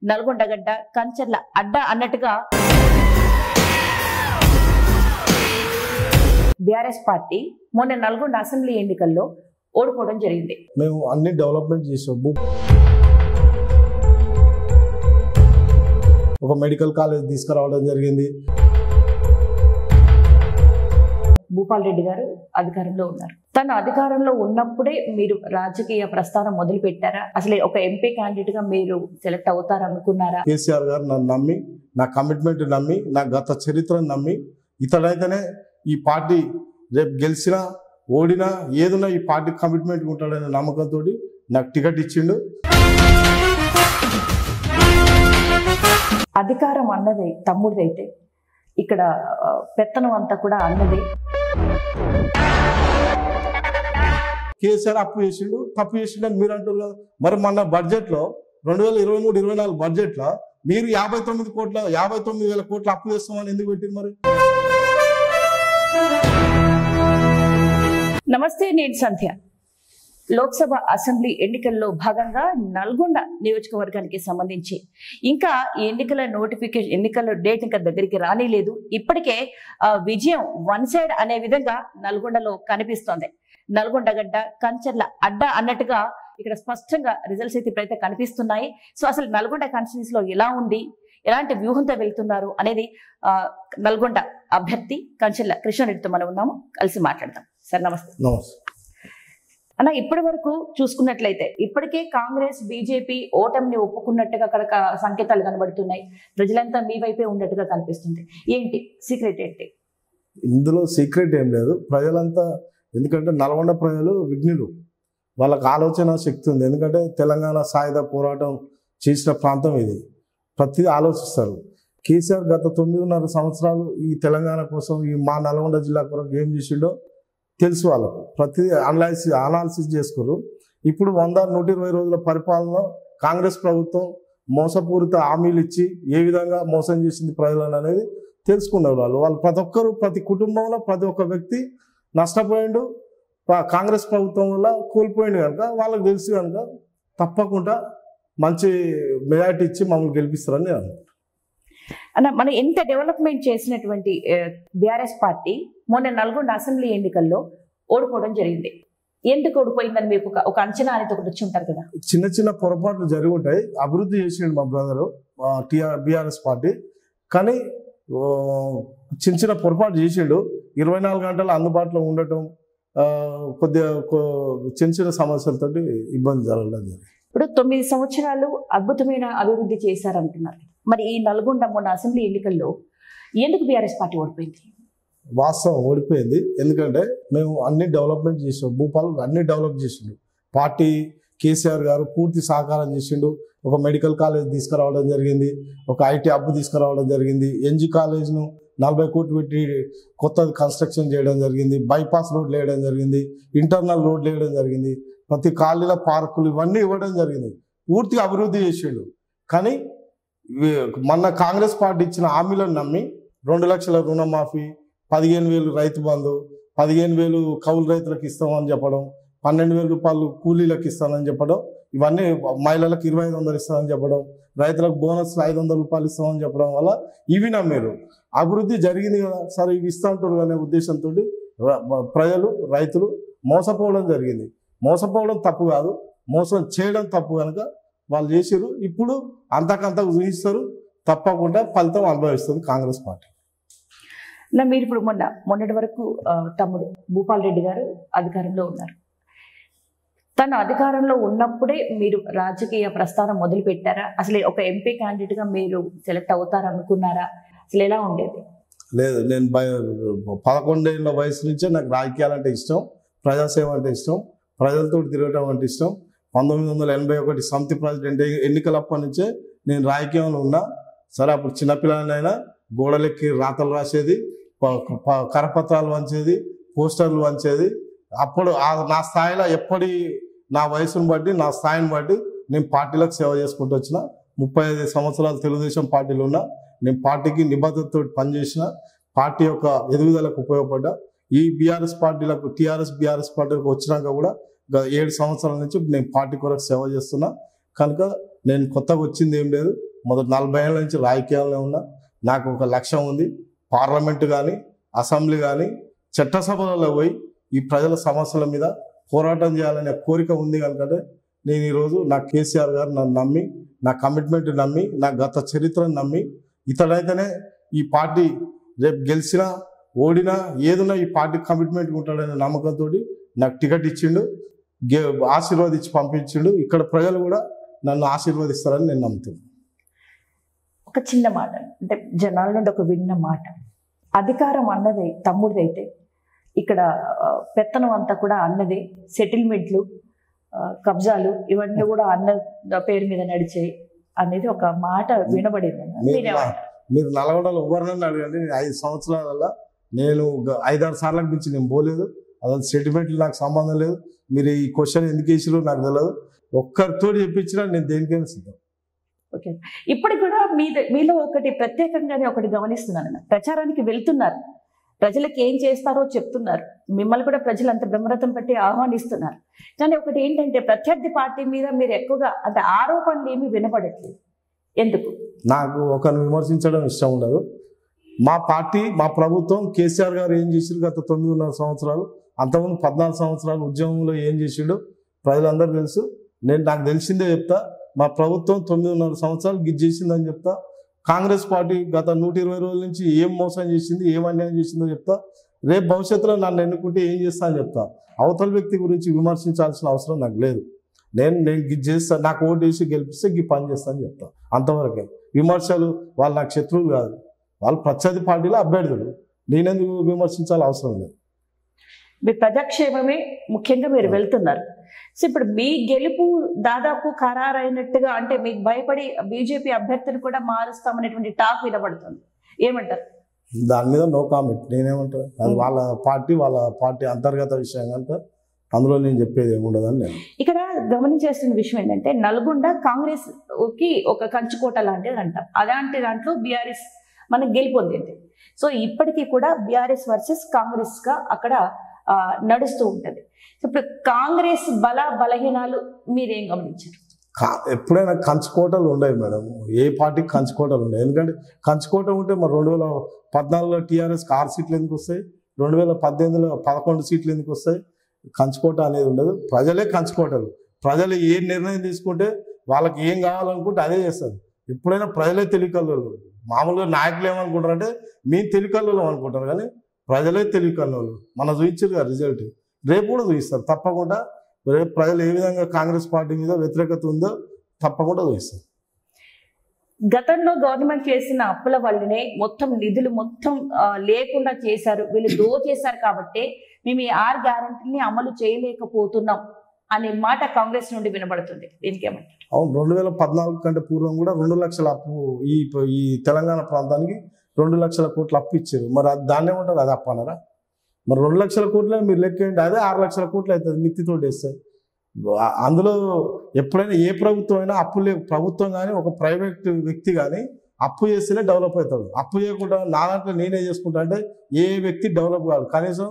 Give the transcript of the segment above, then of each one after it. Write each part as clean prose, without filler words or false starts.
నల్గొండగడ్డ కంచర్ల అడ్డ అన్నట్టుగా BRS party మొన్న నల్గొండ అసెంబ్లీ ఎన్నికల్లో ఓడిపోవడం జరిగింది. మేము అన్ని డెవలప్మెంట్ చేసాం. ఒక మెడికల్ కాలేజ్ తీసుకురావడం జరిగింది. భూపాల్ రెడ్డి గారు అధికారంలో ఉన్నారు. తను అధికారంలో ఉన్నప్పుడే మీరు రాజకీయ ప్రస్థానం మొదలు పెట్టారా? అసలు ఒక ఎంపీ క్యాండిడేట్ గా మీరు సెలెక్ట్ అవుతారనుకున్నారా? కేసీఆర్ గారు నన్ను నమ్మి, నా కమిట్మెంట్ నమ్మి, నా గత చరిత్రను నమ్మి, ఇతడైతేనే ఈ పార్టీ రేపు గెలిచినా ఓడినా ఏదైనా ఈ పార్టీ కమిట్మెంట్ ఉంటాడనే నమ్మకంతో నాకు టికెట్ ఇచ్చిండు. అధికారం అన్నది తమ్ముడిదైతే ఇక్కడ పెత్తనం అంతా కూడా అన్నది. కేసీఆర్ అప్పు చేసిండు, తప్పు చేసిండు అని మీరు అంటారు కదా. మరి మన బడ్జెట్లో 2023-24 బడ్జెట్లో మీరు 59,000 కోట్ల అప్పు చేస్తామని ఎందుకు పెట్టింది? మరి నమస్తే, నేను సంధ్య. లోక్సభ అసెంబ్లీ ఎన్నికల్లో భాగంగా నల్గొండ నియోజకవర్గానికి సంబంధించి ఇంకా ఎన్నికల డేట్ ఇంకా దగ్గరికి రానిలేదు. ఇప్పటికే విజయం వన్ సైడ్ అనే విధంగా నల్గొండలో కనిపిస్తోంది. నల్గొండగడ్డ కంచర్ల అడ్డ అన్నట్టుగా ఇక్కడ స్పష్టంగా రిజల్ట్స్ అయితే ఇప్పుడైతే కనిపిస్తున్నాయి. సో అసలు నల్గొండ కాన్స్టిట్యూన్సీ లో ఎలా ఉంది, ఎలాంటి వ్యూహంతో వెళ్తున్నారు అనేది నల్గొండ అభ్యర్థి కంచర్ల కృష్ణారెడ్డితో మనం ఉన్నాము, కలిసి మాట్లాడతాం. సార్ నమస్తే. నమస్తే అన్న, ఇప్పటి వరకు చూసుకున్నట్లయితే ఇప్పటికే కాంగ్రెస్ బీజేపీ ఓటమిని ఒప్పుకున్నట్టుగా అక్కడ సంకేతాలు కనబడుతున్నాయి. ప్రజలంతా మీ వైపే ఉన్నట్టుగా కనిపిస్తుంది. ఏంటి సీక్రెట్? ఏంటి ఇందులో సీక్రెట్ ఏం లేదు. ప్రజలంతా, ఎందుకంటే నల్గొండ ప్రజలు విఘ్నులు, వాళ్ళకి ఆలోచన శక్తి ఉంది. ఎందుకంటే తెలంగాణ సాయుధ పోరాటం చేసిన ప్రాంతం ఇది. ప్రతిదీ ఆలోచిస్తారు. కేసీఆర్ గత 9.5 సంవత్సరాలు ఈ తెలంగాణ కోసం, ఈ మా నల్గొండ జిల్లా కొరకు ఏం చేసిండో తెలుసు వాళ్ళకు. ప్రతిదీ అనాలిసిస్ చేసుకోరు. ఇప్పుడు 100-120 రోజుల పరిపాలనలో కాంగ్రెస్ ప్రభుత్వం మోసపూరిత హామీలు ఇచ్చి ఏ విధంగా మోసం చేసింది ప్రజలను అనేది తెలుసుకున్నారు వాళ్ళు. ప్రతి ఒక్కరు, ప్రతి కుటుంబంలో ప్రతి ఒక్క వ్యక్తి నష్టపోయిండు. కాంగ్రెస్ ప్రభుత్వం వల్ల కోల్పోయింది కనుక వాళ్ళకి తెలుసు కనుక తప్పకుండా మంచి మెజారిటీ ఇచ్చి మమ్మల్ని గెలిపిస్తారని నేను అనుకుంటున్నాను. అన్న, మనం ఎంత డెవలప్మెంట్ చేసినటువంటి బీఆర్ఎస్ పార్టీ మొన్న నల్గొండ అసెంబ్లీ ఎన్నికల్లో ఓడిపోవడం జరిగింది. ఎందుకు ఓడిపోయిందని మీకు ఒక అంచనా అనేది ఒకటి వచ్చి ఉంటారు కదా? చిన్న చిన్న పొరపాట్లు జరిగి ఉంటాయి. అభివృద్ధి చేసిండు మా బ్రదరు బీఆర్ఎస్ పార్టీ, కానీ చిన్న పొరపాటు చేసిండు. 24 గంటలు అందుబాటులో ఉండటం, కొద్దిగా చిన్న సమస్యలతో ఇబ్బంది జరగలేదు. ఇప్పుడు 9 సంవత్సరాలు అద్భుతమైన అభివృద్ధి చేశారంటున్నారు. మరి ఈ నల్గొండ మొన్న అసెంబ్లీ ఎన్నికల్లో ఎందుకు బీఆర్ఎస్ పార్టీ ఓడిపోయింది? వాస్తవం ఓడిపోయింది. ఎందుకంటే మేము అన్ని డెవలప్మెంట్ చేసాం. భూపాల్ అన్ని డెవలప్ చేసిండు. పార్టీ కేసీఆర్ గారు పూర్తి సహకారం చేసిండు. ఒక మెడికల్ కాలేజ్ తీసుకురావడం జరిగింది, ఒక ఐటీ హబ్ తీసుకురావడం జరిగింది, ఎన్జీ కాలేజ్ను 40 కోట్లు పెట్టి కొత్తది కన్స్ట్రక్షన్ చేయడం జరిగింది, బైపాస్ రోడ్లు వేయడం జరిగింది, ఇంటర్నల్ రోడ్లు వేయడం జరిగింది, ప్రతి కాలనీల పార్కులు ఇవన్నీ ఇవ్వడం జరిగింది. పూర్తిగా అభివృద్ధి చేసిండు. కానీ మొన్న కాంగ్రెస్ పార్టీ ఇచ్చిన హామీలను నమ్మి 2 లక్షల రుణమాఫీ, 15,000 రైతు బంధు, 15,000 కౌలు రైతులకు ఇస్తామని చెప్పడం, 12,000 రూపాయలు కూలీలకు ఇస్తానని చెప్పడం, ఇవన్నీ మహిళలకు 2,500 ఇస్తామని చెప్పడం, రైతులకు బోనస్ 500 రూపాయలు ఇస్తామని చెప్పడం వల్ల ఇవి నమ్మారు. అభివృద్ధి జరిగింది కదా సరే ఇవి ఇస్తా ఉంటారు అనే ఉద్దేశంతో ప్రజలు, రైతులు మోసపోవడం జరిగింది. మోసపోవడం తప్పు కాదు, మోసం చేయడం తప్పు కనుక వాళ్ళు చేసారు. ఇప్పుడు అంతకంతకు చూపిస్తారు, తప్పకుండా ఫలితం అనుభవిస్తుంది కాంగ్రెస్ పార్టీ. మీరు ఇప్పుడు మొన్నటి వరకు తమ్ముడు భూపాల్ రెడ్డి గారు అధికారంలో ఉన్నారు. తను అధికారంలో ఉన్నప్పుడే మీరు రాజకీయ ప్రస్థానం మొదలు పెట్టారా? అసలు ఒక ఎంపీ క్యాండిడేట్ గా మీరు సెలెక్ట్ అవుతారనుకున్నారా? అసలు ఎలా ఉండేది? లేదు, నేను 11 ఏళ్ళ వయసు నుంచే నాకు రాజకీయాలంటే ఇష్టం, ప్రజాసేవ అంటే ఇష్టం, ప్రజలతో తిరగటం అంటే ఇష్టం. 1981 సమితి ప్రెసిడెంట్ ఎన్నికలప్పటి నుంచే నేను రాజకీయంలో ఉన్నా. సరే అప్పుడు చిన్నపిల్లలైనా గోడలెక్కి రాతలు రాసేది, కరపత్రాలు వంచేది, పోస్టర్లు వంచేది. అప్పుడు నా స్థాయిలో నా వయసును బట్టి, నా స్థాయిని బట్టి నేను పార్టీలకు సేవ చేసుకుంటూ వచ్చిన. 35 సంవత్సరాలు తెలుగుదేశం పార్టీలో ఉన్నా. నేను పార్టీకి నిబద్ధతతో పనిచేసిన, పార్టీ యొక్క ఎదుగుదలకు ఉపయోగపడ్డా. ఈ బీఆర్ఎస్ పార్టీలకు, బీఆర్ఎస్ పార్టీలకు వచ్చినాక కూడా 7 సంవత్సరాల నుంచి నేను పార్టీ కొరకు సేవ చేస్తున్నా. కనుక నేను కొత్తగా వచ్చింది ఏం లేదు. మొదటి 40 ఏళ్ళ నుంచి రాజకీయాల్లో ఉన్నా. నాకు ఒక లక్ష్యం ఉంది. పార్లమెంటు కానీ అసెంబ్లీ కానీ చట్టసభలలో పోయి ఈ ప్రజల సమస్యల మీద పోరాటం చేయాలనే కోరిక ఉంది కనుక నేను ఈరోజు నా కేసీఆర్ గారు నన్ను నమ్మి, నా కమిట్మెంట్ నమ్మి, నా గత చరిత్రను నమ్మి, ఇతడైతేనే ఈ పార్టీ రేపు గెలిచినా ఓడినా ఏదున్నా ఈ పార్టీ కమిట్మెంట్ ఉంటాడనే నమ్మకంతో నాకు టికెట్ ఇచ్చిండు, ఆశీర్వదించి పంపించిండు. ఇక్కడ ప్రజలు కూడా నన్ను ఆశీర్వదిస్తారని నేను నమ్ముతున్నాను. ఒక చిన్న మాట, అంటే జనాల నుండి ఒక విన్న మాట, అధికారం అన్నది తమ్ముడిదైతే ఇక్కడ పెత్తనం అంతా కూడా అన్నదే, సెటిల్మెంట్లు కబ్జాలు ఇవన్నీ కూడా అన్న పేరు మీద నడిచాయి అనేది ఒక మాట వినబడింది. మీరు నల్గొండలో ఎవరినన్నా అడగండి, 5 సంవత్సరాల నేను 5-6 సార్లకు మించి నేను పోలేదు. అసలు సెటిల్మెంట్లు నాకు సంబంధం లేదు. మీరు ఈ క్వశ్చన్ ఎందుకు వేసిరో నాకు తెలియదు. ఒక్కరితో చెప్పించినా నేను దేనికైనా సిద్ధం. ఓకే, ఇప్పటికి కూడా మీలో ఒకటి ప్రత్యేకంగానే ఒకటి గమనిస్తున్నాను. ప్రచారానికి వెళ్తున్నారు, ప్రజలకు ఏం చేస్తారో చెప్తున్నారు, మిమ్మల్ని కూడా ప్రజలు అంత బ్రహ్మరథం పట్టి ఆహ్వానిస్తున్నారు. కానీ ఒకటి ఏంటంటే ప్రత్యర్థి పార్టీ మీద మీరు ఎక్కువగా అంటే ఆరోపణలు ఏమీ వినపడట్లేదు. ఎందుకు? నాకు ఒకరిని విమర్శించడం ఇష్టం ఉండదు. మా పార్టీ, మా ప్రభుత్వం, కేసీఆర్ గారు ఏం చేసిరు గత 9.5 సంవత్సరాలు, అంతకుముందు 14 సంవత్సరాలు ఉద్యమంలో ఏం చేసిండో ప్రజలందరూ తెలుసు. నాకు తెలిసిందే చెప్తా. మా ప్రభుత్వం 9.5 సంవత్సరాలు గిజ్ చేసిందని చెప్తా. కాంగ్రెస్ పార్టీ గత 120 రోజుల నుంచి ఏం మోసం చేసింది, ఏం అన్యాయం చేసిందో చెప్తా. రేపు భవిష్యత్తులో నన్ను ఎన్నుకుంటే ఏం చేస్తా అని చెప్తా. అవతల వ్యక్తి గురించి విమర్శించాల్సిన అవసరం నాకు లేదు. నేను గిజ్ చేస్తా, నాకు ఓటు వేసి గెలిపిస్తే గీ పని చేస్తా అని చెప్తా. అంతవరకే. విమర్శలు వాళ్ళు నాకు శత్రువులు కాదు, వాళ్ళు ప్రత్యర్థి పార్టీలో అభ్యర్థులు. నేనెందుకు విమర్శించాల్సిన అవసరం లేదు. మీ ప్రజాక్షేమమే ముఖ్యంగా మీరు వెళ్తున్నారు. సో ఇప్పుడు మీ గెలుపు దాదాపు ఖరారైనట్టుగా, అంటే మీకు భయపడి బీజేపీ అభ్యర్థిని కూడా మారుస్తామనేటువంటి టాక్ వినబడుతుంది. ఏమంటారు? దాని మీద నో కామెంట్. నేనేమంటాను, అది వాళ్ళ పార్టీ అంతర్గత విషయం కనుక అందులో నేను చెప్పేది ఏముండదని నేను. ఇక్కడ గమనించాల్సిన విషయం ఏంటంటే నల్గొండ కాంగ్రెస్ కి ఒక కంచుకోట లాంటిది అంటాం. అలాంటి దాంట్లో బీఆర్ఎస్ మనకు గెలుపొందింది. సో ఇప్పటికీ కూడా బీఆర్ఎస్ వర్సెస్ కాంగ్రెస్ గా అక్కడ నడుస్తూ ఉంటది. ఇప్పుడు కాంగ్రెస్ బలహీనాలు మీరేం గమనించారు? ఎప్పుడైనా కంచుకోటలు ఉండవు మేడం. ఏ పార్టీకి కంచుకోటలు ఉండవు. ఎందుకంటే కంచుకోట ఉంటే మరి 2014లో టీఆర్ఎస్కి 6 సీట్లు ఎందుకు వస్తాయి, 2018లో 11 సీట్లు ఎందుకు వస్తాయి? కంచుకోట అనేది ఉండదు. ప్రజలే కంచుకోటలు. ప్రజలు ఏ నిర్ణయం తీసుకుంటే వాళ్ళకి ఏం కావాలనుకుంటే అదే చేస్తారు. ఎప్పుడైనా ప్రజలే తెలివికల్లోళ్ళు. మామూలుగా నాయకులు ఏమనుకుంటారంటే మేము తెలివికల్లోళ్ళం అనుకుంటారు, కానీ ప్రజలే తెలివికల్లోళ్ళు. మన చూపించారు కదా రిజల్ట్, రేపు కూడా చూపిస్తారు తప్పకుండా. రేపు ప్రజలు ఏ విధంగా కాంగ్రెస్ పార్టీ మీద వ్యతిరేకత ఉందో తప్పకుండా చూపిస్తారు. గతంలో గవర్నమెంట్ చేసిన అప్పుల వల్లనే మొత్తం నిధులు మొత్తం లేకుండా చేశారు, వీళ్ళు దోచేశారు కాబట్టి మేము ఈ 6 గ్యారెంటీని అమలు చేయలేకపోతున్నాం అనే మాట కాంగ్రెస్ నుండి వినబడుతుంది. దీనికి ఏమంటారు? అవును, 2014 కంటే పూర్వం కూడా 2 లక్షల అప్పు ఈ తెలంగాణ ప్రాంతానికి 2 లక్షల కోట్ల అప్పు ఇచ్చారు. మరి దాన్ని ఏమంటారు? అది అప్పు అన్నారా? మరి 2 లక్షల కోట్లే మీరు లెక్కేయండి, అదే 6 లక్షల కోట్లు అవుతుంది మిత్తితో వేస్తే. అందులో ఎప్పుడైనా ఏ ప్రభుత్వం అయినా ప్రభుత్వం కానీ ఒక ప్రైవేట్ వ్యక్తి కానీ అప్పు చేస్తేనే డెవలప్ అవుతాడు. అప్పు చేయకుండా నా దాంట్లో నేనే చేసుకుంటా అంటే ఏ వ్యక్తి డెవలప్ కాదు. కనీసం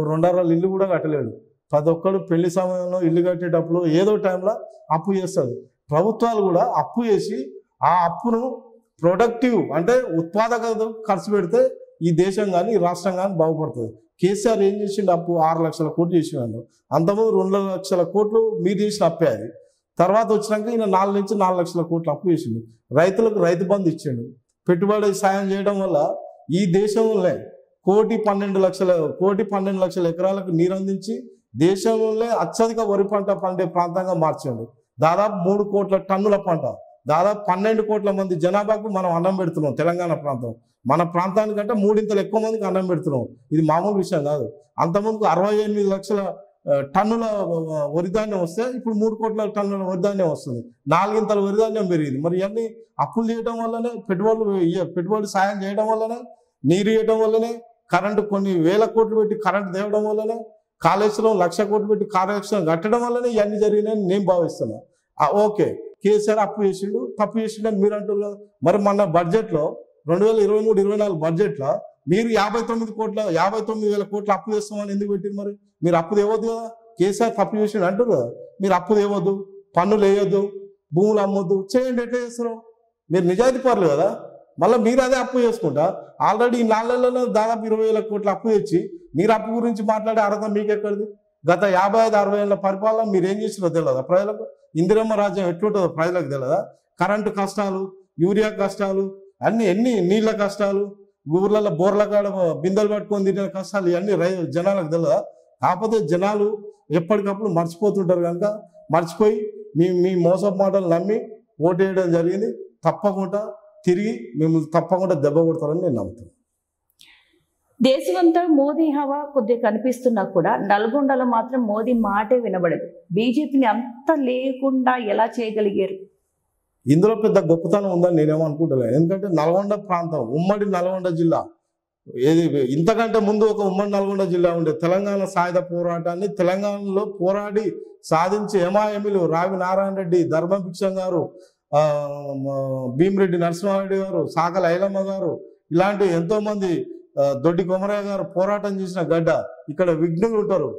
2 ఇల్లు కూడా కట్టలేడు. ప్రతి ఒక్కరు పెళ్లి సమయంలో ఇల్లు కట్టేటప్పుడు ఏదో టైంలో అప్పు చేస్తాడు. ప్రభుత్వాలు కూడా అప్పు చేసి ఆ అప్పును ప్రొడక్టివ్ అంటే ఉత్పాదకత ఖర్చు పెడితే ఈ దేశం కానీ ఈ రాష్ట్రం కానీ బాగుపడుతుంది. కేసీఆర్ ఏం చేసిండు? అప్పు 6 లక్షల కోట్లు చేసిండు. అంతకుముందు 2 లక్షల కోట్లు మీరు చేసిన అప్పే అది. తర్వాత వచ్చినాక ఈయన 4 నుంచి 4 లక్షల కోట్లు అప్పు చేసిండు. రైతులకు రైతు బంధు ఇచ్చిండు. పెట్టుబడి సాయం చేయడం వల్ల ఈ దేశంలో 1.12 లక్షల ఎకరాలకు నీరు అందించి దేశంలో అత్యధిక వరి పంట పండే ప్రాంతంగా మార్చిండు. దాదాపు 3 కోట్ల టన్నుల పంట, దాదాపు 12 కోట్ల మంది జనాభాకు మనం అన్నం పెడుతున్నాం. తెలంగాణ ప్రాంతం మన ప్రాంతానికంటే 3 ఎక్కువ మందికి అన్నం పెడుతున్నాం. ఇది మామూలు విషయం కాదు. అంతకుముందు 68 లక్షల టన్నుల వరిధాన్యం వస్తే ఇప్పుడు 3 కోట్ల టన్నుల వరిధాన్యం వస్తుంది. 4 వరిధాన్యం పెరిగింది. మరి ఇవన్నీ అప్పులు చేయడం వల్లనే, పెట్టుబడులు సాయం చేయడం వల్లనే, నీరు ఇవ్వడం వల్లనే, కరెంటు కొన్ని వేల కోట్లు పెట్టి కరెంటు తేవడం వల్లనే, కాళేశ్వరం 1,00,000 కోట్లు పెట్టి కాళేశ్వరం కట్టడం వల్లనే ఇవన్నీ జరిగినాయని నేను భావిస్తున్నాను. ఓకే, కేసీఆర్ అప్పు చేసిండు, తప్పు చేసిండు అని మీరు అంటారు కదా. మరి మన బడ్జెట్లో 2023-24 బడ్జెట్లో మీరు 59,000 కోట్ల అప్పు చేస్తామని ఎందుకు పెట్టింది? మరి మీరు అప్పు తేవద్దు కదా. కేసీఆర్ తప్పు చేసిండు అంటారు కదా. మీరు అప్పు తేవద్దు, పన్నులు వేయొద్దు, భూములు అమ్మొద్దు, చేయండి. ఎట్లా చేస్తారు? మీరు నిజాయితీ పరులు కదా, మళ్ళీ మీరు అదే అప్పు చేసుకుంటా ఆల్రెడీ 4 నెలల్లో దాదాపు 20,000 కోట్ల అప్పు తెచ్చి మీరు అప్పు గురించి మాట్లాడే అర్హత మీకెక్కడిది? గత 55-60 ఏళ్ళ పరిపాలన మీరు ఏం చేసినో తెలియదా ప్రజలకు? ఇందిరమ్మ రాజ్యం ఎట్లుంటుందో ప్రజలకు తెలియదా? కరెంటు కష్టాలు, యూరియా కష్టాలు, ఎన్ని నీళ్ళ కష్టాలు, ఊర్లలో బోర్ల కాడ బిందెలు పట్టుకొని తినే కష్టాలు ఇవన్నీ జనాలకు తెలియదా? కాకపోతే జనాలు ఎప్పటికప్పుడు మర్చిపోతుంటారు కనుక మర్చిపోయి మీ మోసపు మాటలు నమ్మి ఓటేయడం జరిగింది. తప్పకుండా తిరిగి మిమ్మల్ని తప్పకుండా దెబ్బ కొడతారని నేను నమ్ముతాను. దేశమంతా మోదీ హవా కొద్దిగా కనిపిస్తున్నా కూడా నల్గొండలో మాత్రం మోదీ మాటే వినబడదు. బీజేపీని అంత లేకుండా ఎలా చేయగలిగారు? ఇందులో పెద్ద గొప్పతనం ఉందని నేనేమో అనుకుంటలేను. ఎందుకంటే నల్గొండ ప్రాంతం, ఉమ్మడి నల్గొండ జిల్లా, ఏది ఇంతకంటే ముందు ఒక ఉమ్మడి నల్గొండ జిల్లా ఉండే తెలంగాణ సాయుధ పోరాటాన్ని తెలంగాణలో పోరాడి సాధించే ఎంఐఎంలు రావి నారాయణ రెడ్డి, ధర్మభిక్షం గారు, భీమిరెడ్డి నరసింహారెడ్డి గారు, సాకల ఐలమ్మ గారు, ఇలాంటి ఎంతో మంది, దొడ్డి కొమరయ్య గారు పోరాటం చేసిన గడ్డ. ఇక్కడ విఘ్నులు ఉంటారు.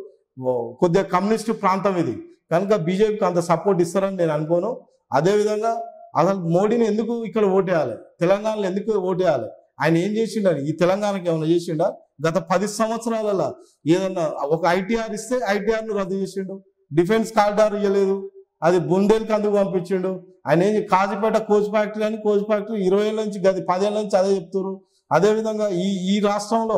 కొద్దిగా కమ్యూనిస్టు ప్రాంతం ఇది కనుక బీజేపీకి అంత సపోర్ట్ ఇస్తారని నేను అనుకోను. అదేవిధంగా అసలు మోడీని ఎందుకు ఇక్కడ ఓటేయాలి, తెలంగాణలో ఎందుకు ఓటేయాలి, ఆయన ఏం చేసిండని ఈ తెలంగాణకి ఏమైనా చేసిండా? గత 10 సంవత్సరాలలో ఏదన్నా ఒక ఐటీఆర్ ఇస్తే ఐటీఆర్ను రద్దు చేసిండు, డిఫెన్స్ కారిడార్ ఇవ్వలేదు, అది బుందేల్కి అందుకు పంపించిండు. ఆయన ఏం కాజీపేట కోచ్ ఫ్యాక్టరీ అని, కోచ్ ఫ్యాక్టరీ 20 ఏళ్ళ నుంచి 10 ఏళ్ళ నుంచి అదే చెప్తున్నారు. అదేవిధంగా ఈ రాష్ట్రంలో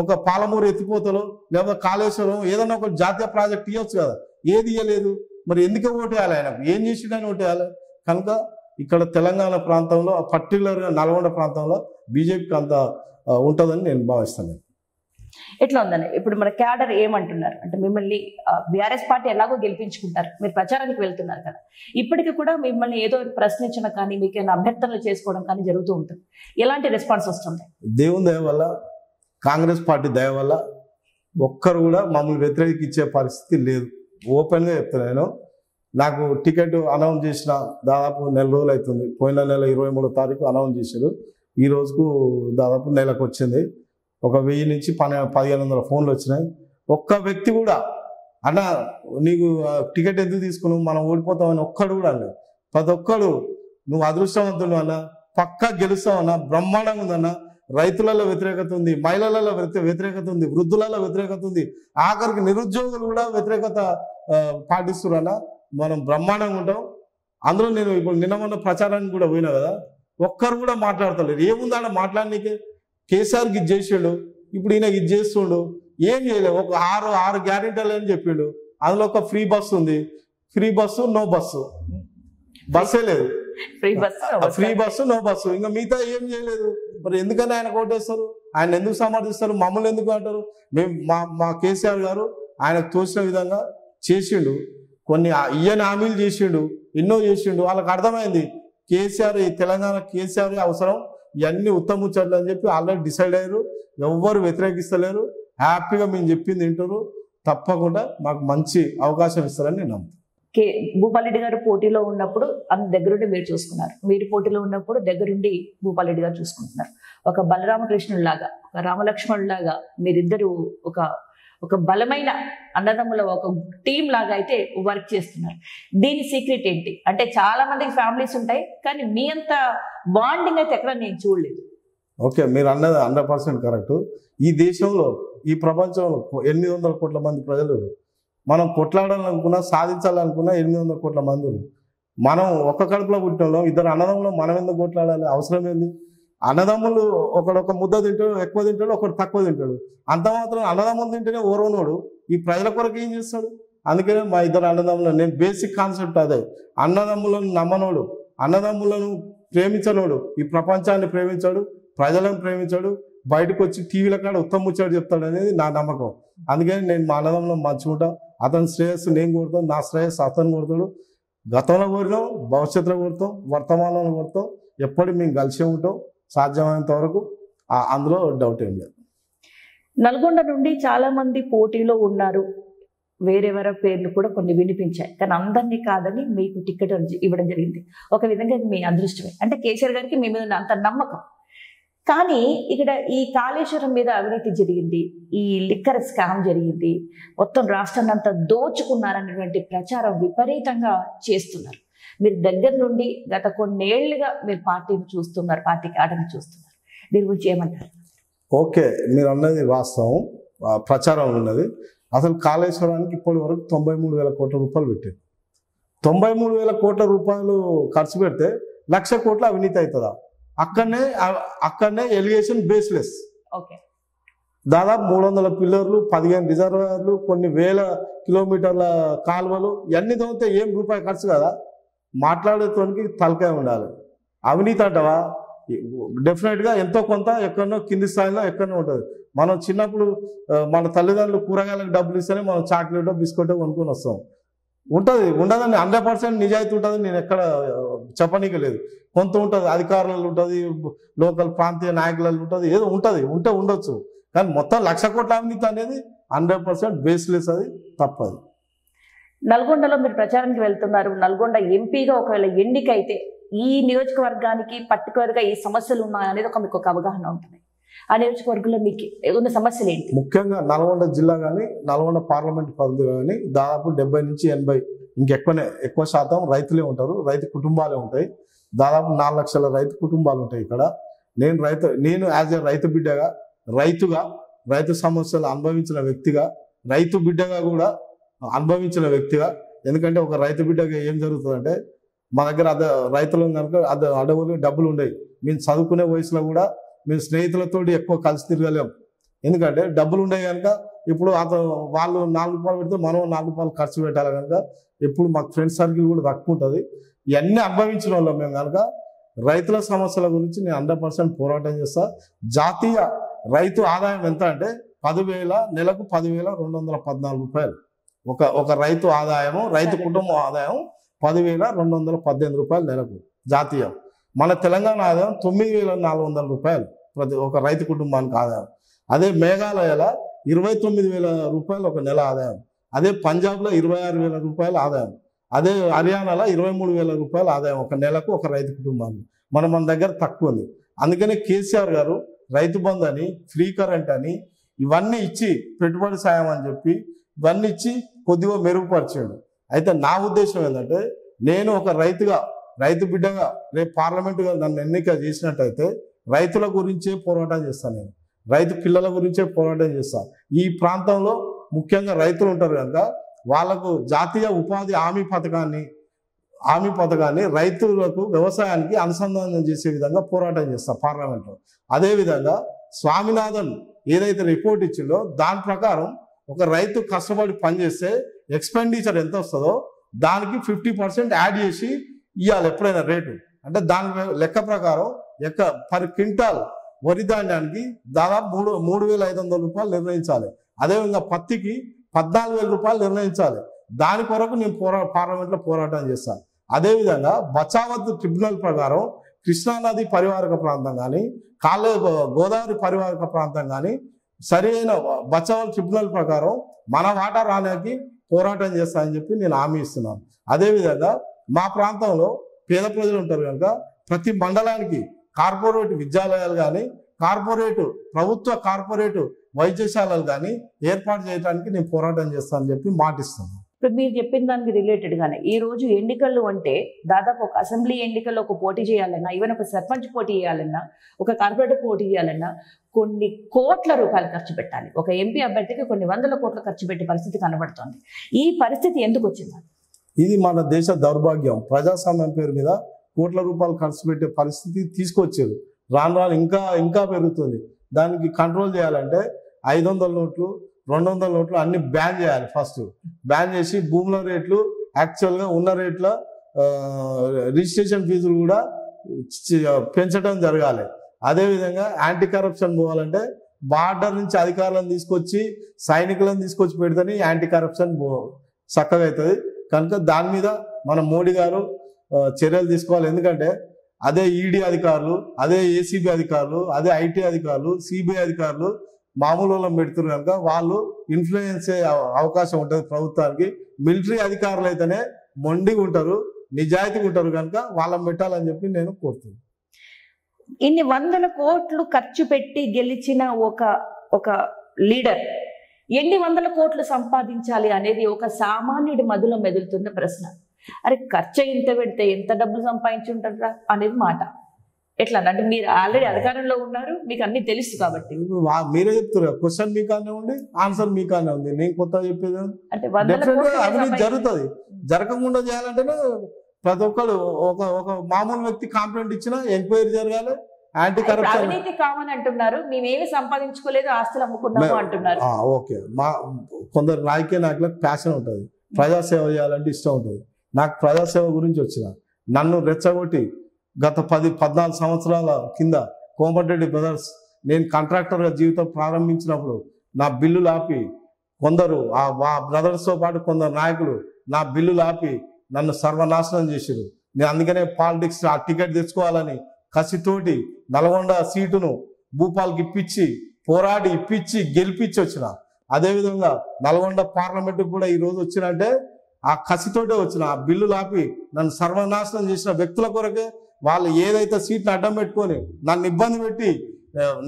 ఒక పాలమూరు ఎత్తిపోతలో లేదా కాళేశ్వరం ఏదైనా ఒక జాతీయ ప్రాజెక్ట్ ఇవ్వచ్చు కదా, ఏది ఇవ్వలేదు. మరి ఎందుకు ఓటేయాలి? ఆయనకు ఏం చేసిండని ఓటేయాలి? కనుక ఇక్కడ తెలంగాణ ప్రాంతంలో, పర్టికులర్గా నల్గొండ ప్రాంతంలో బీజేపీకి అంత ఉంటుందని నేను భావిస్తాను. ఎట్లా ఉందని ఇప్పుడు మన క్యాడర్ ఏమంటున్నారు అంటే, మిమ్మల్ని బీఆర్ఎస్ పార్టీ ఎలాగో గెలిపించుకుంటారు, మీరు ప్రచారానికి వెళ్తున్నారు కదా, ఇప్పటికీ కూడా మిమ్మల్ని ఏదో ప్రశ్నించడం కానీ మీకు ఏమైనా అభ్యర్థనలు చేసుకోవడం కానీ జరుగుతూ ఉంటుంది. ఎలాంటి రెస్పాన్స్ వస్తుంది? దేవుని దయ వల్ల, కాంగ్రెస్ పార్టీ దయ వల్ల ఒక్కరు కూడా మమ్మల్ని వ్యతిరేకించే పరిస్థితి లేదు. ఓపెన్గా చెప్తాను. నేను నాకు టికెట్ అనౌన్స్ చేసిన దాదాపు 1 నెల రోజులు అవుతుంది. పోయిన నెల 23వ తారీఖు అనౌన్స్ చేశారు. ఈ రోజుకు దాదాపు నెలకు వచ్చింది. ఒక 1000 నుంచి 1500 ఫోన్లు వచ్చినాయి. ఒక్క వ్యక్తి కూడా అన్న నీకు టికెట్ ఎందుకు తీసుకున్నావు, మనం ఓడిపోతామని ఒక్కడు కూడా అన్న. ప్రతి ఒక్కడు నువ్వు అదృష్టవంతుడు అన్న, పక్కా గెలుస్తావన్నా, బ్రహ్మాండంగా ఉందన్న, రైతులలో వ్యతిరేకత ఉంది, మహిళలలో వ్యతిరేకత ఉంది, వృద్ధులలో వ్యతిరేకత ఉంది, ఆఖరికి నిరుద్యోగులు కూడా వ్యతిరేకత పాటిస్తున్నా, మనం బ్రహ్మాండంగా ఉంటాం. అందులో నేను ఇప్పుడు నిన్న మొన్న ప్రచారానికి కూడా పోయినా కదా, ఒక్కరు కూడా మాట్లాడతలేరు. ఏముందా మాట్లాడనీకే? కేసీఆర్కి ఇది చేసిండు, ఇప్పుడు ఈయన ఇది చేస్తుండు, ఏం చేయలేవు. ఒక 6 గ్యారెంటీలు అని చెప్పిండు. అందులో ఒక ఫ్రీ బస్సు ఉంది, ఫ్రీ బస్సు నో బస్సు, బస్సే లేదు, ఫ్రీ బస్సు నో బస్సు, ఇంకా మిగతా ఏం చేయలేదు. మరి ఎందుకని ఆయన కోటేస్తారు? ఆయన ఎందుకు సమర్థిస్తారు? మమ్మల్ని ఎందుకు అంటారు? మేము మా కేసీఆర్ గారు ఆయనకు తోచిన విధంగా చేసిండు, కొన్ని ఇయ్యని హామీలు చేసిండు, ఎన్నో చేసిండు. వాళ్ళకి అర్థమైంది కేసీఆర్, ఈ తెలంగాణ కేసీఆర్ అవసరం, ఇవన్నీ ఉత్తముచ్చట్లు అని చెప్పి ఆల్రెడీ డిసైడ్ అయ్యారు. ఎవ్వరు వ్యతిరేకిస్తలేరు. హ్యాపీగా మేము చెప్పింది వింటారు. తప్పకుండా మాకు మంచి అవకాశం ఇస్తారని నేను నమ్ముతాను. భూపాలరెడ్డి గారు పోటీలో ఉన్నప్పుడు దగ్గరుండి మీరు చూసుకున్నారు, మీరు పోటీలో ఉన్నప్పుడు దగ్గరుండి భూపాలరెడ్డి గారు చూసుకుంటున్నారు. ఒక బలరామకృష్ణుడిలాగా, ఒక రామలక్ష్మణులాగా మీరిద్దరు ఒక బలమైన అన్నదమ్ముల ఒక టీం లాగా అయితే వర్క్ చేస్తున్నారు. దీని సీక్రెట్ ఏంటి అంటే, చాలా మందికి ఫ్యామిలీస్ ఉంటాయి కానీ మీ అంత బాండింగ్ అయితే ఎక్కడ నేను చూడలేదు. ఓకే, మీరు అన్నది 100% కరెక్ట్. ఈ దేశంలో, ఈ ప్రపంచంలో 800 కోట్ల మంది ప్రజలు, మనం కొట్లాడాలనుకున్నా, సాధించాలనుకున్నా 800 కోట్ల మంది. మనం ఒక్క కడుపులో పుట్టిన ఇద్దరు అన్నదమ్ములు, మనం ఎందుకు కొట్లాడాలి? అవసరం ఏంది? అన్నదమ్ములు ఒకడొక ముద్ద తింటాడు, ఎక్కువ తింటాడు, ఒకడు తక్కువ తింటాడు. అంత మాత్రం అన్నదమ్ములు తింటేనే ఓరవనోడు ఈ ప్రజల కొరకు ఏం చేస్తాడు? అందుకనే మా ఇద్దరు అన్నదమ్ములు, నేను బేసిక్ కాన్సెప్ట్ అదే. అన్నదమ్ములను నమ్మనోడు, అన్నదమ్ములను ప్రేమించనోడు ఈ ప్రపంచాన్ని ప్రేమించాడు, ప్రజలను ప్రేమించాడు, బయటకు వచ్చి టీవీల కాడ ఉత్తమ ముచ్చాడు చెప్తాడు అనేది నా నమ్మకం. అందుకని నేను మా అన్నదమ్ములను మంచుకుంటా. అతని శ్రేయస్సు నేను కోరుతాను, నా శ్రేయస్సు అతను కోరుతాడు. గతంలో కోరినాం, భవిష్యత్తులో కోరుతాం, వర్తమానంలో కోరుతాం. ఎప్పటికీ మేము కలిసి ఉంటాం సాధ్యమైనంత వరకు. అందులో డౌట్ ఏం లేదు. నల్గొండ నుండి చాలా మంది పోటీలో ఉన్నారు, వేరెవరి పేర్లు కూడా కొన్ని వినిపించాయి, కానీ అందరినీ కాదని మీకు టికెట్ ఇవ్వడం జరిగింది. ఒక విధంగా మీ అదృష్టమే. అంటే కేసీఆర్ గారికి మీ మీద అంత నమ్మకం. కానీ ఇక్కడ ఈ కాళేశ్వరం మీద అవినీతి జరిగింది, ఈ లిక్కర్ స్కామ్ జరిగింది, మొత్తం రాష్ట్రాన్ని అంతా దోచుకున్నారనేటువంటి ప్రచారం విపరీతంగా చేస్తున్నారు. మీరు దగ్గర నుండి గత కొన్నేళ్లుగా మీరు పార్టీని చూస్తున్నారు, పార్టీ ఆటని చూస్తున్నారు. దీని గురించి ఏమంటారు? ఓకే, మీరు అన్నది వాస్తవం. ప్రచారం ఉన్నది. అసలు కాళేశ్వరానికి ఇప్పటి వరకు 93,000 కోట్ల రూపాయలు పెట్టారు. 93,000 కోట్ల రూపాయలు ఖర్చు పెడితే 1,00,000 కోట్ల అవినీతి అవుతుందా? అక్కడనే ఎలిగేషన్ బేస్లెస్. ఓకే, దాదాపు 300 పిల్లర్లు, 15 రిజర్వాయర్లు, కొన్ని వేల కిలోమీటర్ల కాలువలు, ఇవన్నీ తోమితే ఏం రూపాయి ఖర్చు కదా. మాట్లాడేతోనికి తలకాయ ఉండాలి. అవినీతి అంటవా? డెఫినెట్గా ఎంతో కొంత ఎక్కడనో కింది స్థాయిలో ఎక్కడనో ఉంటుంది. మనం చిన్నప్పుడు మన తల్లిదండ్రులు కూరగాయలకు డబ్బులు ఇస్తేనే మనం చాక్లెటో బిస్కెటో కొనుక్కొని వస్తాం. ఉంటుంది, ఉండదని 100% నిజాయితీ ఉంటుంది. నేను ఎక్కడ చెప్పనీకి లేదు. కొంత ఉంటుంది, అధికారులలో ఉంటుంది, లోకల్ ప్రాంతీయ నాయకులలో ఉంటుంది, ఏదో ఉంటుంది, ఉండొచ్చు. కానీ మొత్తం 1,00,000 కోట్ల అవినీతి అనేది 100% బేస్లెస్, అది తప్పదు. నల్గొండలో మీరు ప్రచారానికి వెళ్తున్నారు. నల్గొండ ఎంపీగా ఒకవేళ ఎన్నికైతే ఈ నియోజకవర్గానికి పర్టికులర్గా ఈ సమస్యలు ఉన్నాయనేది మీకు ఒక అవగాహన ఉంటుంది. ఆ నియోజకవర్గంలో మీకు ఉన్న సమస్యలు ఏంటి? ముఖ్యంగా నల్గొండ జిల్లా కానీ నల్గొండ పార్లమెంట్ పరిధి కానీ దాదాపు 70 నుంచి 80 ఎక్కువ శాతం రైతులే ఉంటారు. రైతు కుటుంబాలే ఉంటాయి. దాదాపు 4 లక్షల రైతు కుటుంబాలు ఉంటాయి ఇక్కడ. నేను యాజ్ ఎ రైతు బిడ్డగా, రైతు సమస్యలు అనుభవించిన వ్యక్తిగా, రైతు బిడ్డగా కూడా అనుభవించిన వ్యక్తిగా, ఎందుకంటే ఒక రైతు బిడ్డగా ఏం జరుగుతుందంటే, మా దగ్గర రైతులు కనుక అడవులు డబ్బులు ఉండేవి. మేము చదువుకునే వయసులో కూడా మేము స్నేహితులతో ఎక్కువ కలిసి తిరగలేం. ఎందుకంటే డబ్బులు ఉండే కనుక ఇప్పుడు వాళ్ళు 4 రూపాయలు పెడితే మనం 4 రూపాయలు ఖర్చు పెట్టాలి కనుక ఎప్పుడు మాకు ఫ్రెండ్స్ సర్కిల్ కూడా తక్కువ ఉంటుంది. ఇవన్నీ అనుభవించిన వాళ్ళం మేము కనుక రైతుల సమస్యల గురించి నేను 100% పోరాటం చేస్తా. జాతీయ రైతు ఆదాయం ఎంత అంటే నెలకు 10,214 రూపాయలు. ఒక రైతు ఆదాయము, రైతు కుటుంబం ఆదాయం 10,218 రూపాయలు నెలకు జాతీయం. మన తెలంగాణ ఆదాయం 9,400 రూపాయలు ఒక రైతు కుటుంబానికి ఆదాయం. అదే మేఘాలయలో 29,000 రూపాయలు ఒక నెల ఆదాయం. అదే పంజాబ్లో 26,000 రూపాయల ఆదాయం. అదే హర్యానాలో 23,000 రూపాయల ఆదాయం ఒక నెలకు ఒక రైతు కుటుంబానికి. మన దగ్గర తక్కువ ఉంది. అందుకనే కేసీఆర్ గారు రైతు బంధు అని, ఫ్రీ కరెంట్ అని ఇవన్నీ ఇచ్చి, పెట్టుబడి సాయం అని చెప్పి ఇవన్నీ ఇచ్చి కొద్దిగా మెరుగుపరిచాడు. అయితే నా ఉద్దేశం ఏంటంటే, నేను ఒక రైతు బిడ్డగా రేపు పార్లమెంటుగా నన్ను ఎన్నిక చేసినట్టయితే రైతుల గురించే పోరాటం చేస్తాను. నేను రైతు పిల్లల గురించే పోరాటం చేస్తాను. ఈ ప్రాంతంలో ముఖ్యంగా రైతులు ఉంటారు కనుక వాళ్ళకు జాతీయ ఉపాధి హామీ పథకాన్ని రైతులకు, వ్యవసాయానికి అనుసంధానం చేసే విధంగా పోరాటం చేస్తాం పార్లమెంట్లో. అదేవిధంగా స్వామినాథన్ ఏదైతే రిపోర్ట్ ఇచ్చిందో దాని ప్రకారం ఒక రైతు కష్టపడి పనిచేస్తే ఎక్స్పెండిచర్ ఎంత వస్తుందో దానికి 50% యాడ్ చేసి ఇవ్వాలి ఎప్పుడైనా రేటు. అంటే దాని లెక్క ప్రకారం పర్ క్వింటాల్ వరి ధాన్యానికి దాదాపు 3,500 రూపాయలు నిర్ణయించాలి. అదేవిధంగా పత్తికి 14,000 రూపాయలు నిర్ణయించాలి. దాని కొరకు నేను పార్లమెంట్లో పోరాటం చేస్తాను. అదేవిధంగా బచావత్ ట్రిబ్యునల్ ప్రకారం కృష్ణానది పరివారక ప్రాంతం కానీ, గోదావరి పరివారక ప్రాంతం కానీ సరైన బచావత్ ట్రిబ్యునల్ ప్రకారం మన వాటా రానికి పోరాటం చేస్తానని చెప్పి నేను హామీ ఇస్తున్నాను. అదేవిధంగా మా ప్రాంతంలో పేద ప్రజలు ఉంటారు కనుక ప్రతి మండలానికి కార్పొరేట్ విద్యాలయాలు కానీ, ప్రభుత్వ కార్పొరేట్ వైద్యశాలలు కానీ ఏర్పాటు చేయడానికి నేను పోరాటం చేస్తానని చెప్పి మాటిస్తున్నాను. ఇప్పుడు మీరు చెప్పిన దానికి రిలేటెడ్ గానే ఈ రోజు ఎన్నికలు అంటే దాదాపు ఒక అసెంబ్లీ ఎన్నికల్లో ఒక పోటీ చేయాలన్నా, ఈవెన్ ఒక సర్పంచ్ పోటీ చేయాలన్నా, ఒక కార్పొరేటర్ పోటీ చేయాలన్నా కొన్ని కోట్ల రూపాయలు ఖర్చు పెట్టాలి. ఒక ఎంపీ అభ్యర్థికి కొన్ని 100 కోట్ల ఖర్చు పెట్టే పరిస్థితి కనబడుతోంది. ఈ పరిస్థితి ఎందుకు వచ్చింది? ఇది మన దేశ దౌర్భాగ్యం. ప్రజాస్వామ్యం పేరు మీద కోట్ల రూపాయలు ఖర్చు పెట్టే పరిస్థితి తీసుకొచ్చారు. రాను ఇంకా పెరుగుతుంది. దానికి కంట్రోల్ చేయాలంటే 500 నోట్లు, 200 నోట్లు అన్ని బ్యాన్ చేయాలి. ఫస్ట్ బ్యాన్ చేసి భూముల రేట్లు యాక్చువల్గా ఉన్న రేట్ల రిజిస్ట్రేషన్ ఫీజులు కూడా పెంచడం జరగాలి. అదేవిధంగా యాంటీ కరప్షన్ పోవాలంటే బార్డర్ నుంచి అధికారులను తీసుకొచ్చి, సైనికులను తీసుకొచ్చి పెడితేనే యాంటీ కరప్షన్ చక్కగా అవుతుంది. కనుక దాని మీద మన మోడీ గారు చర్యలు తీసుకోవాలి. ఎందుకంటే అదే ఈడీ అధికారులు, అదే ఏసీబీ అధికారులు, అదే ఐటీ అధికారులు, సిబిఐ అధికారులు మామూలు వాళ్ళని పెడుతున్నారు కనుక వాళ్ళు ఇన్ఫ్లుయెన్స్ అయ్యే అవకాశం ఉంటుంది ప్రభుత్వానికి. మిలిటరీ అధికారులు అయితేనే మొండిగా ఉంటారు, నిజాయితీగా ఉంటారు కనుక వాళ్ళని పెట్టాలని చెప్పి నేను కోరుతున్నాను. ఇన్ని 100 కోట్లు ఖర్చు పెట్టి గెలిచిన ఒక లీడర్ ఎన్ని 100 కోట్లు సంపాదించాలి అనేది ఒక సామాన్యుడి మదిలో మెదులుతున్న ప్రశ్న. అరే ఖర్చు ఇంత పెడితే ఎంత డబ్బులు సంపాదించుంటారా అనేది మాట. ఎట్లా అంటే మీరు ఆల్రెడీ అధికారంలో ఉన్నారు, మీకు అన్ని తెలుసు కాబట్టి. ఇప్పుడు మీరే చెప్తారు, క్వశ్చన్ మీకానే ఉంది, ఆన్సర్ మీకానే ఉంది, నేను కొత్తగా చెప్పేది అంటే అవినీతి జరుగుతుంది. జరగకుండా చేయాలంటేనే ప్రతి ఒక్కరు ఒక మామూలు వ్యక్తి కంప్లైంట్ ఇచ్చినా ఎంక్వైరీ జరగాలి. యాంటీ కరప్షన్ అవినీతి కామని అంటున్నారు, మేమేమి సంపాదించుకోలేదు, ఆస్తులు అమ్ముకున్నాము అంటున్నారు. ఓకే, కొందరు రాజకీయ నాయకులకు ప్యాషన్ ఉంటుంది, ప్రజాసేవ చేయాలంటే ఇష్టం ఉంటుంది. నాకు ప్రజాసేవ గురించి వచ్చిన నన్ను రెచ్చగొట్టి గత 10-14 సంవత్సరాల కింద కోమటిరెడ్డి బ్రదర్స్ నేను కాంట్రాక్టర్గా జీవితం ప్రారంభించినప్పుడు నా బిల్లులు ఆపి కొందరు ఆ బ్రదర్స్తో పాటు కొందరు నాయకులు నా బిల్లులు ఆపి నన్ను సర్వనాశనం చేశారు. నేను అందుకనే పాలిటిక్స్ ఆ టికెట్ తెచ్చుకోవాలని కసితోటి నల్గొండ సీటును భూపాల్కి పోరాడి ఇప్పించి గెలిపించి వచ్చిన. అదేవిధంగా నల్గొండ పార్లమెంటుకు కూడా ఈరోజు వచ్చినంటే ఆ కసితోటే వచ్చిన. ఆ బిల్లులు ఆపి నన్ను సర్వనాశనం చేసిన వ్యక్తుల కొరకే వాళ్ళు ఏదైతే సీట్ని అడ్డం పెట్టుకొని నన్ను ఇబ్బంది పెట్టి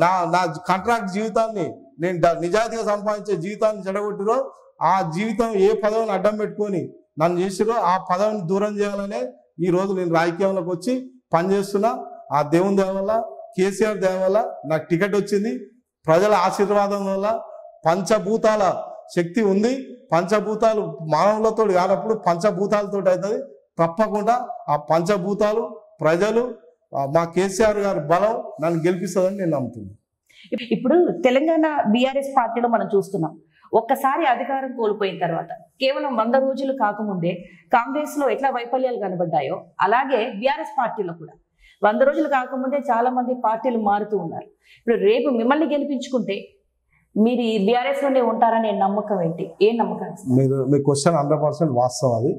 నా కాంట్రాక్ట్ జీవితాన్ని, నేను నిజాయితీగా సంపాదించే జీవితాన్ని చెడగొట్టిరో, ఆ జీవితం ఏ పదవిని అడ్డం పెట్టుకొని నన్ను చేసిరో ఆ పదవిని దూరం చేయాలనే ఈరోజు నేను రాజకీయంలోకి వచ్చి పనిచేస్తున్నా. ఆ దేవుని దయ వల్ల, కేసీఆర్ దయ వల్ల నాకు టికెట్ వచ్చింది. ప్రజల ఆశీర్వాదం వల్ల పంచభూతాల శక్తి ఉంది. పంచభూతాలు మానవులతో కానప్పుడు పంచభూతాలతో అవుతుంది. తప్పకుండా ఆ పంచభూతాలు ప్రజలు మా కేసీఆర్ గారి బలం నన్ను గెలిపిస్తుందని నేను నమ్ముతున్నాను. ఇప్పుడు తెలంగాణ బీఆర్ఎస్ పార్టీలో మనం చూస్తున్నాం, ఒక్కసారి అధికారం కోల్పోయిన తర్వాత కేవలం 100 రోజులు కాకముందే కాంగ్రెస్ లో ఎట్లా వైఫల్యాలు కనబడ్డాయో అలాగే బీఆర్ఎస్ పార్టీలో కూడా 100 రోజులు కాకముందే చాలా మంది పార్టీలు మారుతూ ఉన్నారు. ఇప్పుడు రేపు మిమ్మల్ని గెలిపించుకుంటే మీరు ఈ బీఆర్ఎస్ లోనే ఉంటారనే నమ్మకం ఏంటి? ఏ నమ్మకం? మీ క్వశ్చన్ 100% వాస్తవం. అది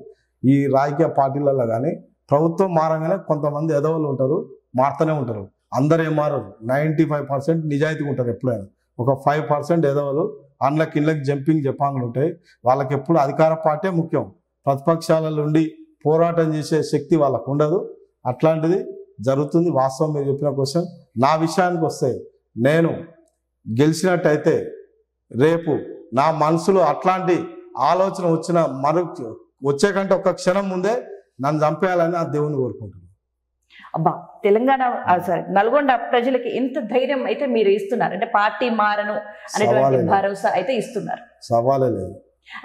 ఈ రాజకీయ పార్టీలలో కానీ ప్రభుత్వం మారంగానే కొంతమంది ఎదవలు ఉంటారు, మారుతూనే ఉంటారు. అందరూ ఏం మారరు, 95% నిజాయితీగా ఉంటారు. ఎప్పుడైనా ఒక 5% ఎదవలు అండ్లకి ఇళ్ళకి జంపింగ్ జపాంగ్లు ఉంటాయి. వాళ్ళకి ఎప్పుడు అధికార పార్టీ ముఖ్యం, ప్రతిపక్షాల నుండి పోరాటం చేసే శక్తి వాళ్ళకు ఉండదు. అట్లాంటిది జరుగుతుంది. వాస్తవం మీరు చెప్పిన క్వశ్చన్. నా విషయానికి వస్తే నేను గెలిచినట్టయితే రేపు నా మనసులో అట్లాంటి ఆలోచన వచ్చిన వచ్చే కంటే ఒక క్షణం ముందే నన్ను చంపేయాలని ఆ దేవుని కోరుకుంటున్నాను. అబ్బా, తెలంగాణ నల్గొండ ప్రజలకి ఎంత ధైర్యం అయితే మీరు ఇస్తున్నారు, అంటే పార్టీ మారను అనేటువంటి భరోసా అయితే ఇస్తున్నారు. సవాలే లేదు.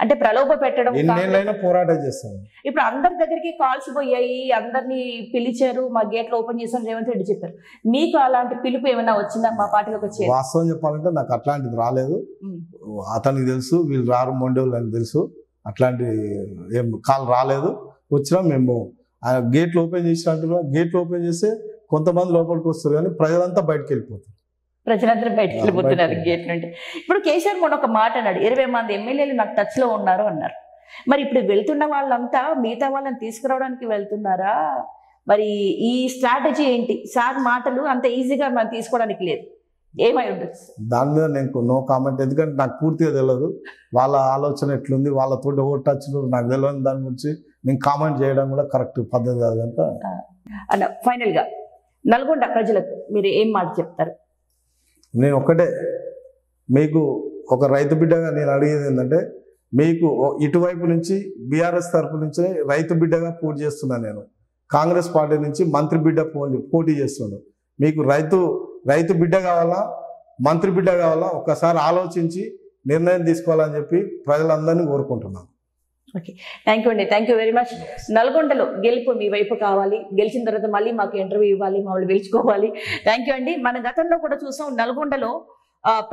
అంటే ప్రలోభ పెట్టడం, ఎన్నేళ్ళైనా పోరాటం చేస్తాను. ఇప్పుడు అందరి దగ్గరికి కాల్స్ పోయాయి, అందరినీ పిలిచారు, మా గేట్లు ఓపెన్ చేశారు, రేవంత్ రెడ్డి చెప్పారు. మీకు అలాంటి పిలుపు ఏమైనా వచ్చిందా మా పార్టీలోకి వచ్చి? వాస్తవం చెప్పాలంటే నాకు అట్లాంటిది రాలేదు. అతనికి తెలుసు, వీళ్ళు రారు మొండోళ్ళు అని తెలుసు. అట్లాంటి ఏం కాల్ రాలేదు. వచ్చినా మేము గేట్లు ఓపెన్ చేసినట్టుగా గేట్లు ఓపెన్ చేస్తే కొంతమంది లోపలికి వస్తారు, కానీ ప్రజలంతా బయటకు వెళ్ళిపోతారు. ప్రజలందరూ బయటకు వెళ్ళిపోతున్నారు గేట్ నుండి. ఇప్పుడు కేసీఆర్ మొన్న ఒక మాట అన్నాడు, 20 మంది ఎమ్మెల్యేలు నాకు టచ్ లో ఉన్నారు అన్నారు. మరి ఇప్పుడు వెళ్తున్న వాళ్ళంతా మిగతా వాళ్ళని తీసుకురావడానికి వెళ్తున్నారా? మరి ఈ స్ట్రాటజీ ఏంటి? సార్ మాటలు అంత ఈజీగా మనం తీసుకోవడానికి లేదు, ఏమై ఉండొచ్చు? దాని మీద నేను నో కామెంట్, ఎందుకంటే నాకు పూర్తిగా తెలియదు వాళ్ళ ఆలోచన ఎట్లుంది, వాళ్ళతో ఓట్ టచ్ నాకు తెలియని దాని గురించి నేను కామెంట్ చేయడం కూడా కరెక్ట్ పద్ధతి కాదు కనుక. అన్న ఫైనల్ గా నల్గొండ ప్రజలకు మీరు ఏం మాట చెప్తారు? నేను ఒక్కటే, మీకు ఒక రైతు బిడ్డగా నేను అడిగేది ఏంటంటే, మీకు ఇటువైపు నుంచి బీఆర్ఎస్ తరఫు నుంచి రైతు బిడ్డగా పోటీ చేస్తున్నాను. నేను కాంగ్రెస్ పార్టీ నుంచి మంత్రి బిడ్డ పోటీ చేస్తున్నాను. మీకు రైతు బిడ్డ కావాలా, మంత్రి బిడ్డ కావాలా, ఒక్కసారి ఆలోచించి నిర్ణయం తీసుకోవాలని చెప్పి ప్రజలందరినీ కోరుకుంటున్నాను. ఓకే, థ్యాంక్ యూ అండి, థ్యాంక్ యూ వెరీ మచ్. నల్గొండలో గెలుపు మీ వైపు కావాలి, గెలిచిన తర్వాత మళ్ళీ మాకు ఇంటర్వ్యూ ఇవ్వాలి, మమ్మల్ని పిలుచుకోవాలి. థ్యాంక్ యూ అండి. మన గతంలో కూడా చూసాం, నల్గొండలో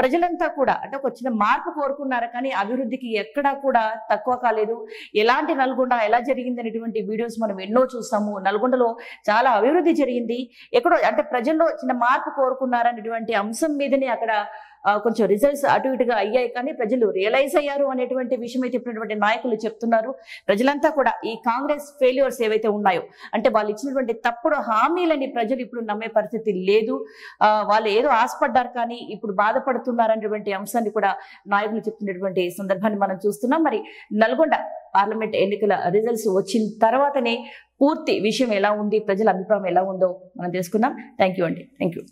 ప్రజలంతా కూడా అంటే ఒక చిన్న మార్పు కోరుకున్నారు, కానీ అభివృద్ధికి ఎక్కడా కూడా తక్కువ కాలేదు. ఎలాంటి నల్గొండ ఎలా జరిగింది అనేటువంటి వీడియోస్ మనం ఎన్నో చూస్తాము. నల్గొండలో చాలా అభివృద్ధి జరిగింది. ఎక్కడో అంటే ప్రజల్లో చిన్న మార్పు కోరుకున్నారనేటువంటి అంశం మీదనే అక్కడ కొంచెం రిజల్ట్స్ అటు ఇటుగా అయ్యాయి, కానీ ప్రజలు రియలైజ్ అయ్యారు అనేటువంటి విషయం అయితే చెప్పినటువంటి నాయకులు చెప్తున్నారు. ప్రజలంతా కూడా ఈ కాంగ్రెస్ ఫెయిల్యూర్స్ ఏవైతే ఉన్నాయో, అంటే వాళ్ళు ఇచ్చినటువంటి తప్పుడు హామీలని ప్రజలు ఇప్పుడు నమ్మే పరిస్థితి లేదు. వాళ్ళు ఏదో ఆశపడ్డారు కానీ ఇప్పుడు బాధపడుతున్నారు అనేటువంటి అంశాన్ని కూడా నాయకులు చెప్తున్నటువంటి సందర్భాన్ని మనం చూస్తున్నాం. మరి నల్గొండ పార్లమెంట్ ఎన్నికల రిజల్ట్స్ వచ్చిన తర్వాతనే పూర్తి విషయం ఎలా ఉంది, ప్రజల అభిప్రాయం ఎలా ఉందో మనం తెలుసుకుందాం. థ్యాంక్ యూ అండి, థ్యాంక్ యూ.